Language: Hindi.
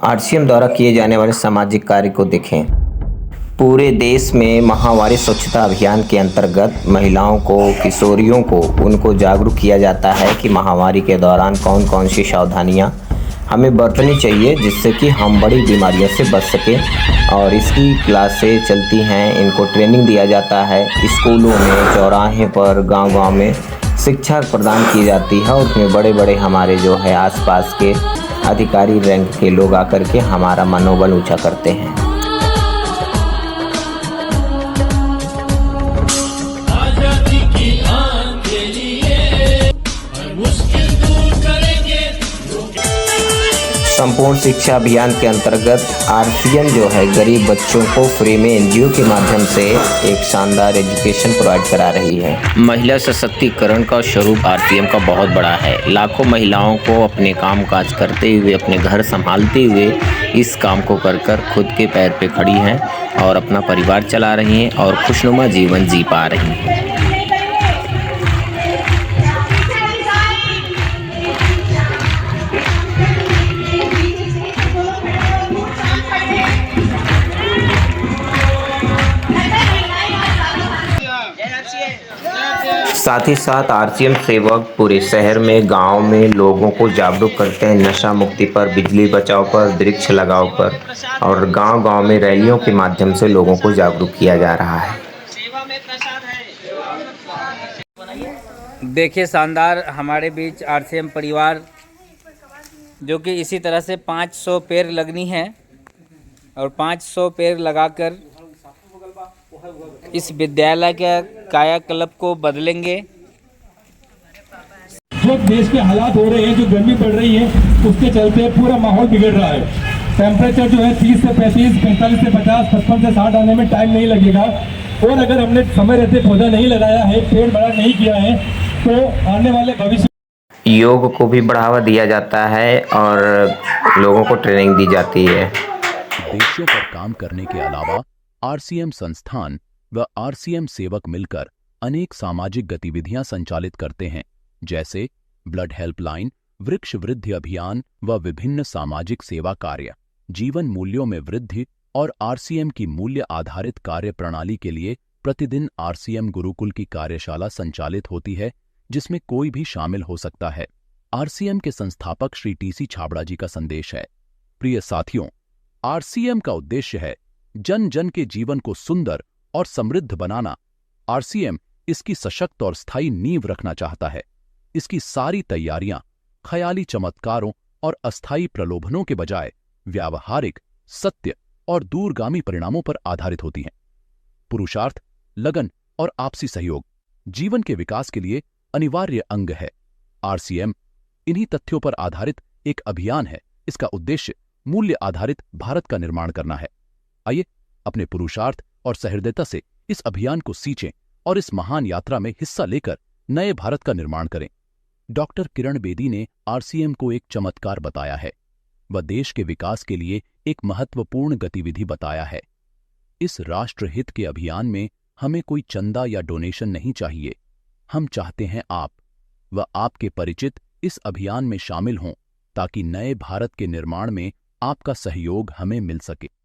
आरसीएम द्वारा किए जाने वाले सामाजिक कार्य को देखें। पूरे देश में माहवारी स्वच्छता अभियान के अंतर्गत महिलाओं को, किशोरियों को उनको जागरूक किया जाता है कि माहवारी के दौरान कौन कौन सी सावधानियां हमें बरतनी चाहिए, जिससे कि हम बड़ी बीमारियों से बच सकें। और इसकी क्लासें चलती हैं, इनको ट्रेनिंग दिया जाता है। स्कूलों में, चौराहे पर, गांव-गांव में शिक्षा प्रदान की जाती है और उसमें बड़े बड़े हमारे जो है आसपास के अधिकारी रैंक के लोग आकर के हमारा मनोबल ऊंचा करते हैं। संपूर्ण शिक्षा अभियान के अंतर्गत आरसीएम जो है गरीब बच्चों को फ्री में एनजीओ के माध्यम से एक शानदार एजुकेशन प्रोवाइड करा रही है। महिला सशक्तिकरण का स्वरूप आरसीएम का बहुत बड़ा है। लाखों महिलाओं को अपने काम काज करते हुए, अपने घर संभालते हुए इस काम को कर खुद के पैर पे खड़ी हैं और अपना परिवार चला रही हैं और खुशनुमा जीवन जी पा रही हैं। साथ ही साथ आरसीएम सेवक पूरे शहर में, गांव में लोगों को जागरूक करते हैं नशा मुक्ति पर, बिजली बचाओ पर, वृक्ष लगाओ पर, और गांव-गांव में रैलियों के माध्यम से लोगों को जागरूक किया जा रहा है। देखिए, शानदार हमारे बीच आरसीएम परिवार जो कि इसी तरह से 500 पेड़ लगनी है और 500 पेड़ लगाकर इस विद्यालय के कायाकल्प को बदलेंगे। जो देश के हालात हो रहे हैं, जो गर्मी पड़ रही है, उसके चलते पूरा माहौल बिगड़ रहा है। टेम्परेचर जो है 30 से 35, 45 से 50, 55 से 60 आने में टाइम नहीं लगेगा। और अगर हमने समय रहते पौधा नहीं लगाया है, पेड़ बड़ा नहीं किया है, तो आने वाले भविष्य योग को भी बढ़ावा दिया जाता है और लोगों को ट्रेनिंग दी जाती है। उद्देश्यों पर काम करने के अलावा आरसीएम संस्थान व आरसीएम सेवक मिलकर अनेक सामाजिक गतिविधियां संचालित करते हैं, जैसे ब्लड हेल्पलाइन, वृक्ष वृद्धि अभियान व विभिन्न सामाजिक सेवा कार्य। जीवन मूल्यों में वृद्धि और आरसीएम की मूल्य आधारित कार्य प्रणाली के लिए प्रतिदिन आरसीएम गुरुकुल की कार्यशाला संचालित होती है, जिसमें कोई भी शामिल हो सकता है। आरसीएम के संस्थापक श्री टीसी छाबड़ा जी का संदेश है। प्रिय साथियों, आरसीएम का उद्देश्य है जन जन के जीवन को सुंदर और समृद्ध बनाना। आरसीएम इसकी सशक्त और स्थायी नींव रखना चाहता है। इसकी सारी तैयारियां ख्याली चमत्कारों और अस्थायी प्रलोभनों के बजाय व्यावहारिक, सत्य और दूरगामी परिणामों पर आधारित होती हैं। पुरुषार्थ, लगन और आपसी सहयोग जीवन के विकास के लिए अनिवार्य अंग है। आरसीएम इन्हीं तथ्यों पर आधारित एक अभियान है। इसका उद्देश्य मूल्य आधारित भारत का निर्माण करना है। आइए अपने पुरुषार्थ और सहृदयता से इस अभियान को सींचें और इस महान यात्रा में हिस्सा लेकर नए भारत का निर्माण करें। डॉक्टर किरण बेदी ने आरसीएम को एक चमत्कार बताया है। वह देश के विकास के लिए एक महत्वपूर्ण गतिविधि बताया है। इस राष्ट्रहित के अभियान में हमें कोई चंदा या डोनेशन नहीं चाहिए। हम चाहते हैं आप व आपके परिचित इस अभियान में शामिल हों, ताकि नए भारत के निर्माण में आपका सहयोग हमें मिल सके।